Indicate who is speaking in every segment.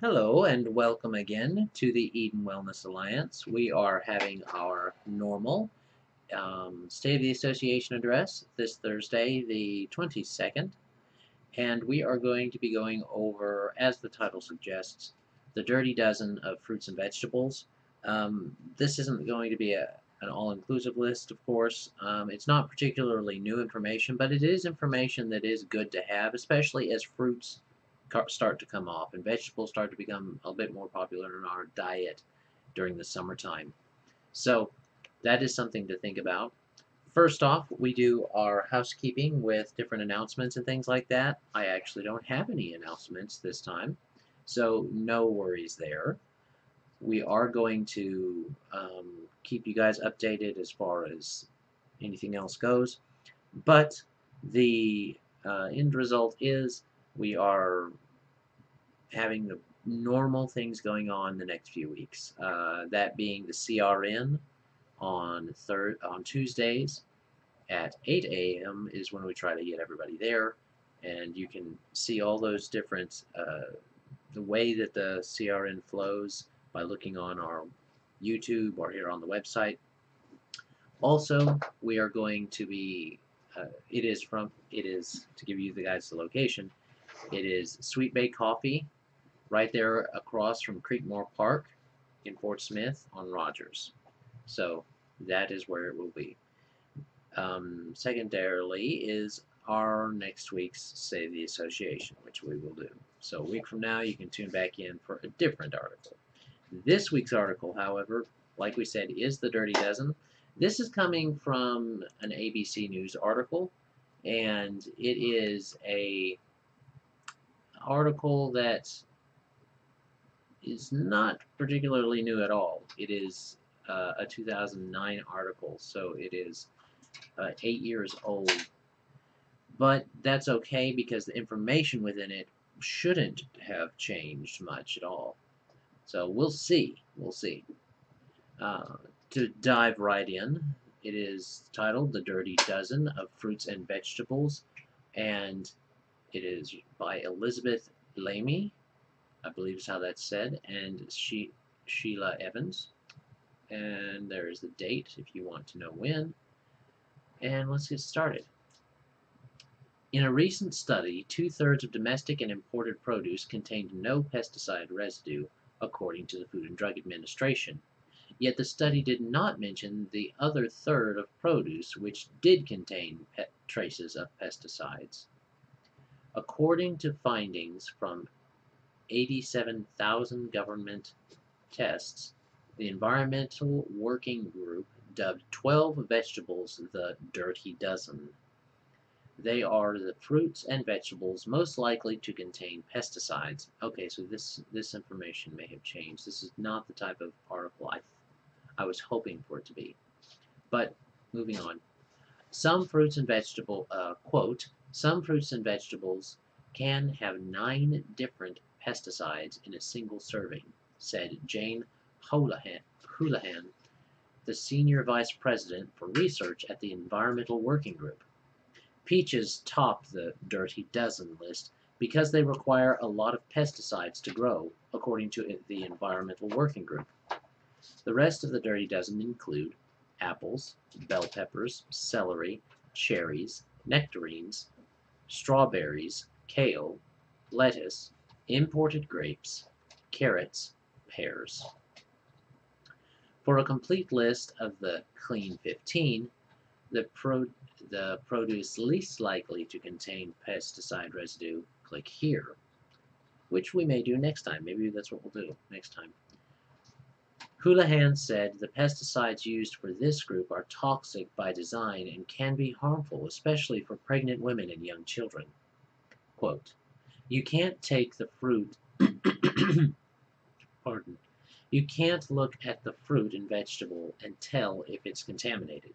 Speaker 1: Hello and welcome again to the Eden Wellness Alliance. We are having our normal State of the Association address this Thursday, the 22nd, and we are going to be going over, as the title suggests, the dirty dozen of fruits and vegetables. This isn't going to be an all-inclusive list, of course. It's not particularly new information, but it is information that is good to have, especially as fruits start to come off and vegetables start to become a bit more popular in our diet during the summertime. So that is something to think about. First off, we do our housekeeping with different announcements and things like that. I actually don't have any announcements this time, so no worries there. We are going to keep you guys updated as far as anything else goes, but the end result is we are having the normal things going on the next few weeks. That being the CRN on Tuesdays at 8 a.m. is when we try to get everybody there, and you can see all those different the way that the CRN flows by looking on our YouTube or here on the website. Also, we are going to be it is to give you the guys the location. It is Sweet Bay Coffee right there across from Creekmore Park in Fort Smith on Rogers. So that is where it will be. Secondarily is our next week's Save the Association, which we will do. So a week from now, you can tune back in for a different article. This week's article, however, like we said, is the Dirty Dozen. This is coming from an ABC News article, and it is a article that is not particularly new at all. It is a 2009 article, so it is 8 years old. But that's okay because the information within it shouldn't have changed much at all. So we'll see. We'll see. Uh, to dive right in, it is titled The Dirty Dozen of Fruits and Vegetables, and it is by Elizabeth Lamy, I believe is how that's said, and Sheila Evans. And there's the date if you want to know when. And let's get started. In a recent study, two-thirds of domestic and imported produce contained no pesticide residue, according to the Food and Drug Administration. Yet the study did not mention the other third of produce which did contain traces of pesticides. According to findings from 87,000 government tests, the Environmental Working Group dubbed 12 vegetables the Dirty Dozen. They are the fruits and vegetables most likely to contain pesticides. Okay, so this information may have changed. This is not the type of article I was hoping for it to be. But moving on. Some fruits and vegetables can have 9 different pesticides in a single serving, said Jane Houlihan, the Senior Vice President for Research at the Environmental Working Group. Peaches top the Dirty Dozen list because they require a lot of pesticides to grow, according to the Environmental Working Group. The rest of the Dirty Dozen include apples, bell peppers, celery, cherries, nectarines, strawberries, kale, lettuce, imported grapes, carrots, pears. For a complete list of the Clean 15, the produce least likely to contain pesticide residue, click here, which we may do next time. Maybe that's what we'll do next time. Houlihan said the pesticides used for this group are toxic by design and can be harmful, especially for pregnant women and young children. Quote, you can't take the fruit, pardon, you can't look at the fruit and vegetable and tell if it's contaminated.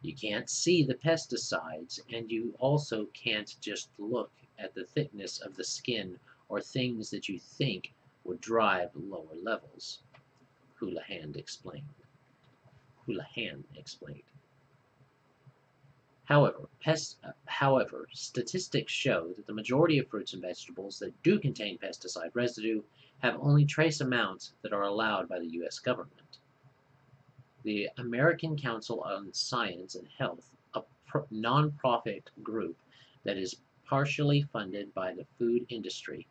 Speaker 1: You can't see the pesticides, and you also can't just look at the thickness of the skin or things that you think would drive lower levels, Houlihan explained. However, statistics show that the majority of fruits and vegetables that do contain pesticide residue have only trace amounts that are allowed by the U.S. government. The American Council on Science and Health, a nonprofit group that is partially funded by the food industry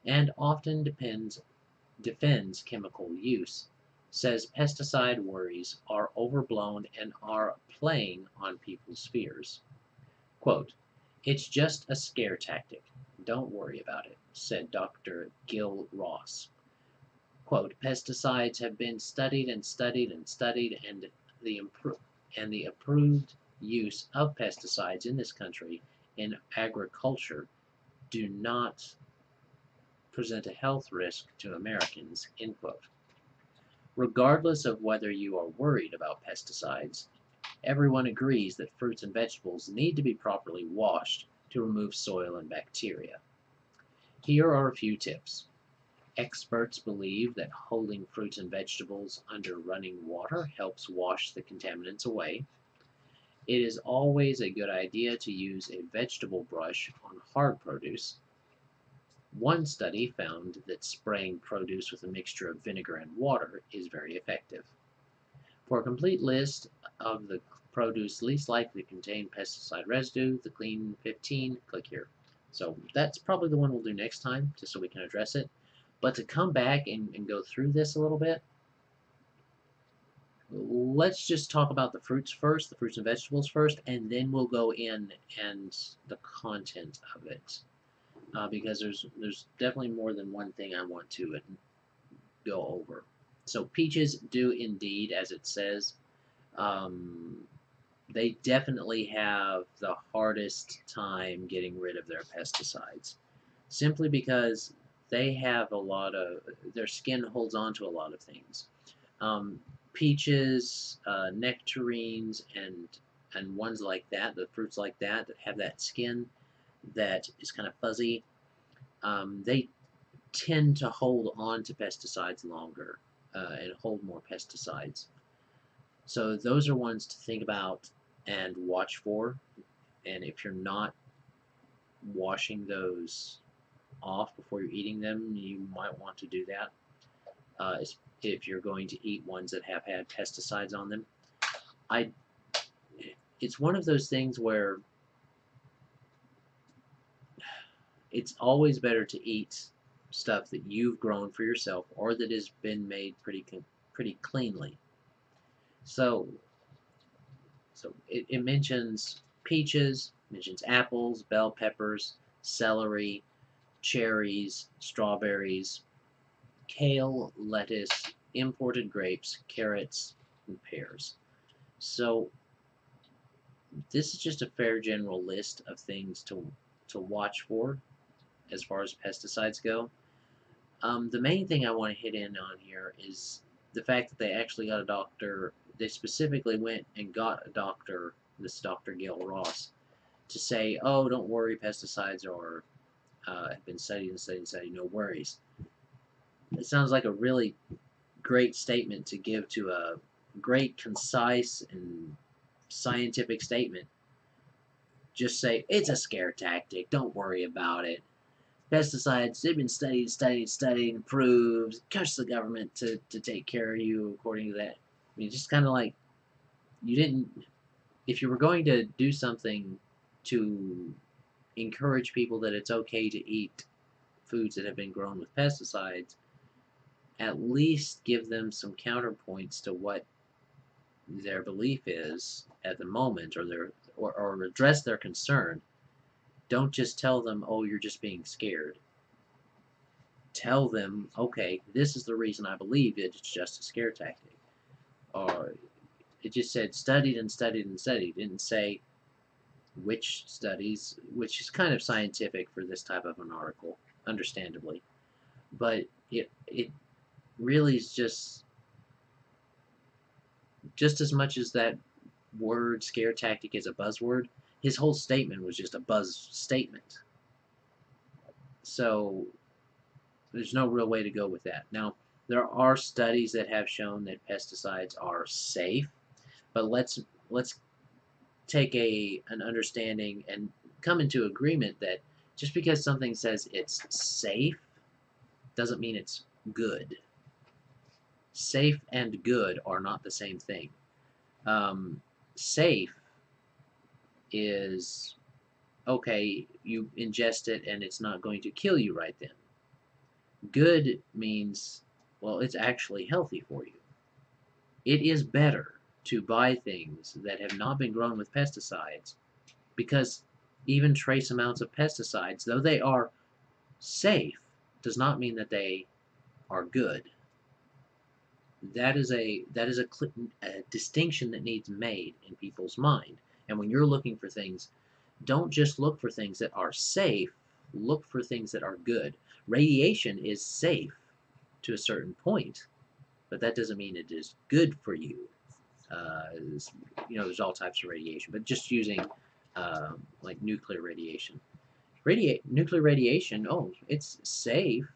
Speaker 1: and often defends chemical use, says pesticide worries are overblown and are playing on people's fears. Quote, "It's just a scare tactic. Don't worry about it," said Dr. Gil Ross. Quote, "Pesticides have been studied and studied and studied, and the approved use of pesticides in this country in agriculture do not present a health risk to Americans," end quote. Regardless of whether you are worried about pesticides, everyone agrees that fruits and vegetables need to be properly washed to remove soil and bacteria. Here are a few tips. Experts believe that holding fruits and vegetables under running water helps wash the contaminants away. It is always a good idea to use a vegetable brush on hard produce. One study found that spraying produce with a mixture of vinegar and water is very effective. For a complete list of the produce least likely to contain pesticide residue, the Clean 15, click here. So that's probably the one we'll do next time, just so we can address it. But to come back and go through this a little bit, let's just talk about the fruits first, the fruits and vegetables first, and then we'll go in and the content of it. Because there's definitely more than one thing I want to go over. So peaches do indeed, as it says, um, they definitely have the hardest time getting rid of their pesticides, simply because they have a lot of their skin holds on to a lot of things. Um, Peaches, nectarines, and ones like that, the fruits like that that have that skin that is kind of fuzzy, they tend to hold on to pesticides longer and hold more pesticides. So those are ones to think about and watch for. And if you're not washing those off before you're eating them, you might want to do that. If you're going to eat ones that have had pesticides on them, I it's one of those things where it's always better to eat stuff that you've grown for yourself or that has been made pretty cleanly. So it mentions peaches, mentions apples, bell peppers, celery, cherries, strawberries, kale, lettuce, imported grapes, carrots, and pears. So this is just a fair general list of things to watch for as far as pesticides go. The main thing I want to hit in on here is the fact that they actually got a doctor. They specifically went and got a doctor, this Dr. Gil Ross, to say, "Oh, don't worry, pesticides are have been studied and studied and studied. No worries." It sounds like a really great statement to give to a great, concise, and scientific statement. Just say it's a scare tactic. Don't worry about it. Pesticides, they've been studied, studied, studied, and proved. Curse the government to take care of you according to that. I mean, just kind of like you didn't. If you were going to do something to encourage people that it's okay to eat foods that have been grown with pesticides, at least give them some counterpoints to what their belief is at the moment, or address their concern. Don't just tell them, "Oh, you're just being scared." Tell them, "Okay, this is the reason I believe it. It's just a scare tactic." Or it just said studied and studied and studied. It didn't say which studies, which is kind of scientific for this type of an article, understandably. But it really is just as much as that word scare tactic is a buzzword. His whole statement was just a buzz statement. So there's no real way to go with that. Now, there are studies that have shown that pesticides are safe, but let's take an understanding and come into agreement that just because something says it's safe doesn't mean it's good. Safe and good are not the same thing. Safe is okay, you ingest it and it's not going to kill you right then. Good means, well, it's actually healthy for you. It is better to buy things that have not been grown with pesticides because even trace amounts of pesticides, though they are safe, does not mean that they are good. That is a distinction that needs made in people's mind. And when you're looking for things, don't just look for things that are safe, look for things that are good. Radiation is safe to a certain point, but that doesn't mean it is good for you. Uh, there's all types of radiation, but just using like nuclear radiation. Nuclear radiation, oh, it's safe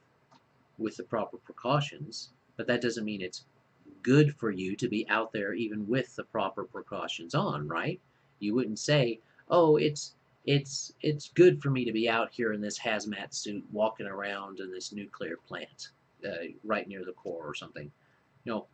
Speaker 1: with the proper precautions, but that doesn't mean it's good for you to be out there even with the proper precautions on, right? You wouldn't say, "Oh, it's good for me to be out here in this hazmat suit walking around in this nuclear plant right near the core or something." You know,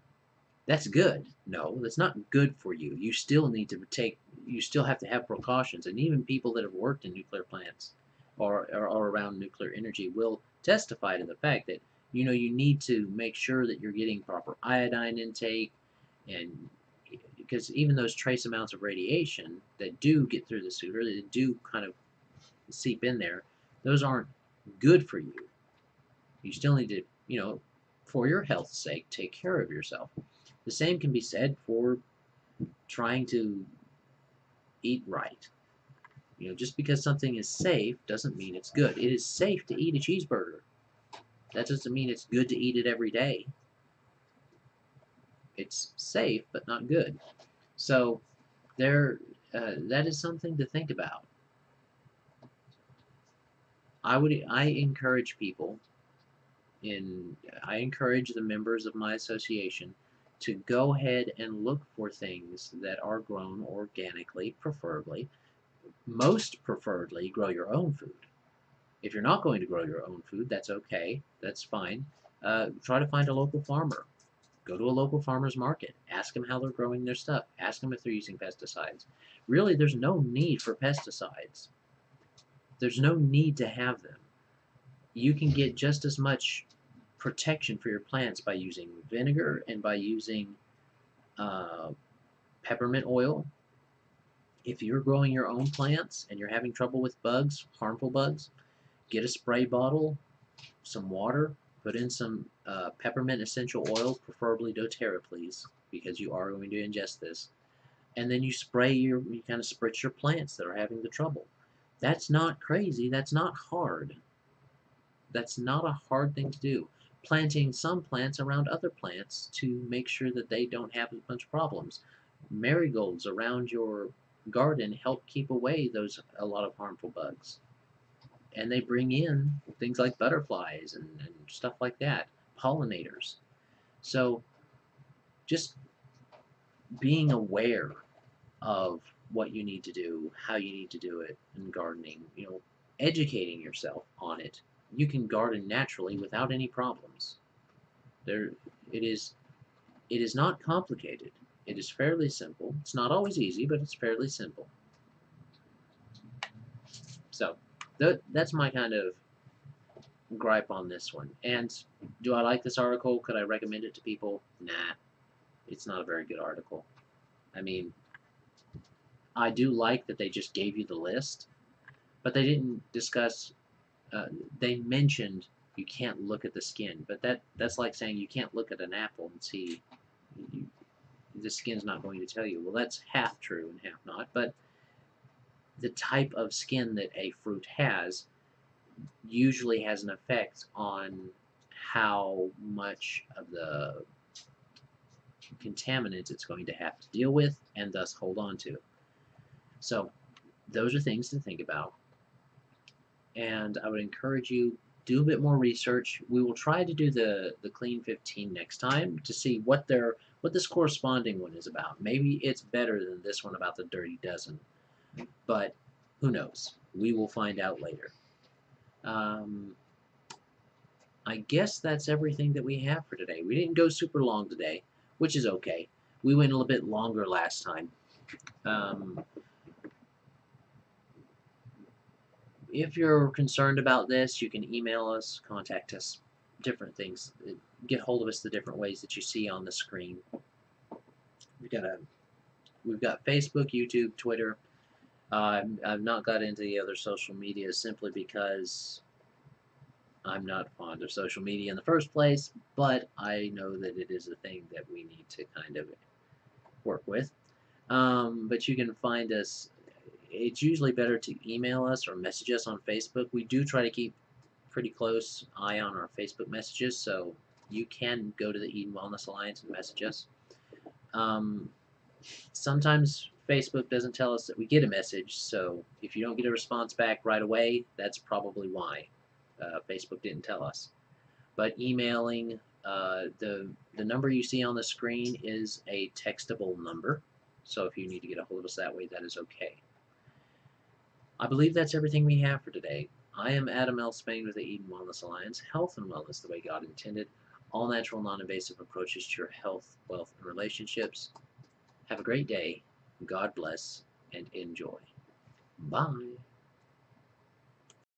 Speaker 1: that's good. No, that's not good for you. You still have to have precautions. And even people that have worked in nuclear plants or around nuclear energy will testify to the fact that, you need to make sure that you're getting proper iodine intake. And because even those trace amounts of radiation that do get through the suit or that do kind of seep in there, those aren't good for you. You still need to, for your health's sake, take care of yourself. The same can be said for trying to eat right. Just because something is safe doesn't mean it's good. It is safe to eat a cheeseburger. That doesn't mean it's good to eat it every day. It's safe, but not good. So that is something to think about. I encourage people I encourage the members of my association to go ahead and look for things that are grown organically, preferably. Most preferably, grow your own food. If you're not going to grow your own food, that's okay. That's fine. Try to find a local farmer. Go to a local farmer's market. Ask them how they're growing their stuff. Ask them if they're using pesticides. Really, there's no need for pesticides. There's no need to have them. You can get just as much protection for your plants by using vinegar and by using uh, peppermint oil. If you're growing your own plants and you're having trouble with bugs, harmful bugs, get a spray bottle, some water, put in some peppermint essential oil, preferably doTERRA, please, because you are going to ingest this. And then you kind of spritz your plants that are having the trouble. That's not crazy. That's not hard. That's not a hard thing to do. Planting some plants around other plants to make sure that they don't have a bunch of problems. Marigolds around your garden help keep away a lot of harmful bugs. And they bring in things like butterflies and stuff like that, pollinators. So just being aware of what you need to do, how you need to do it in gardening, educating yourself on it. You can garden naturally without any problems. There, it is. It is not complicated. It is fairly simple. It's not always easy, but it's fairly simple. So, that's my kind of gripe on this one. And do I like this article? Could I recommend it to people? Nah, it's not a very good article. I mean, I do like that they just gave you the list, but they didn't discuss. They mentioned you can't look at the skin, but that's like saying you can't look at an apple and see you, the skin's not going to tell you. Well, that's half true and half not. But the type of skin that a fruit has usually has an effect on how much of the contaminants it's going to have to deal with and thus hold on to. So those are things to think about. And I would encourage you do a bit more research. We will try to do the Clean 15 next time to see what this corresponding one is about. Maybe it's better than this one about the Dirty Dozen, but who knows? We will find out later. Um, I guess that's everything that we have for today. We didn't go super long today, which is okay. We went a little bit longer last time. Um, if you're concerned about this, you can email us, contact us, different things. Get hold of us the different ways that you see on the screen. We've got Facebook, YouTube, Twitter. I've not got into the other social media simply because I'm not fond of social media in the first place, but I know that it is a thing that we need to kind of work with. But you can find us. It's usually better to email us or message us on Facebook. We do try to keep pretty close eye on our Facebook messages, so you can go to the Eden Wellness Alliance and message us. Um, Sometimes Facebook doesn't tell us that we get a message, so if you don't get a response back right away, that's probably why. Facebook didn't tell us. But emailing, the number you see on the screen is a textable number, so if you need to get a hold of us that way, that is okay. I believe that's everything we have for today. I am Adam L. Spain with the Eden Wellness Alliance, health and wellness the way God intended, all natural, non-invasive approaches to your health, wealth, and relationships. Have a great day. God bless and enjoy. Bye.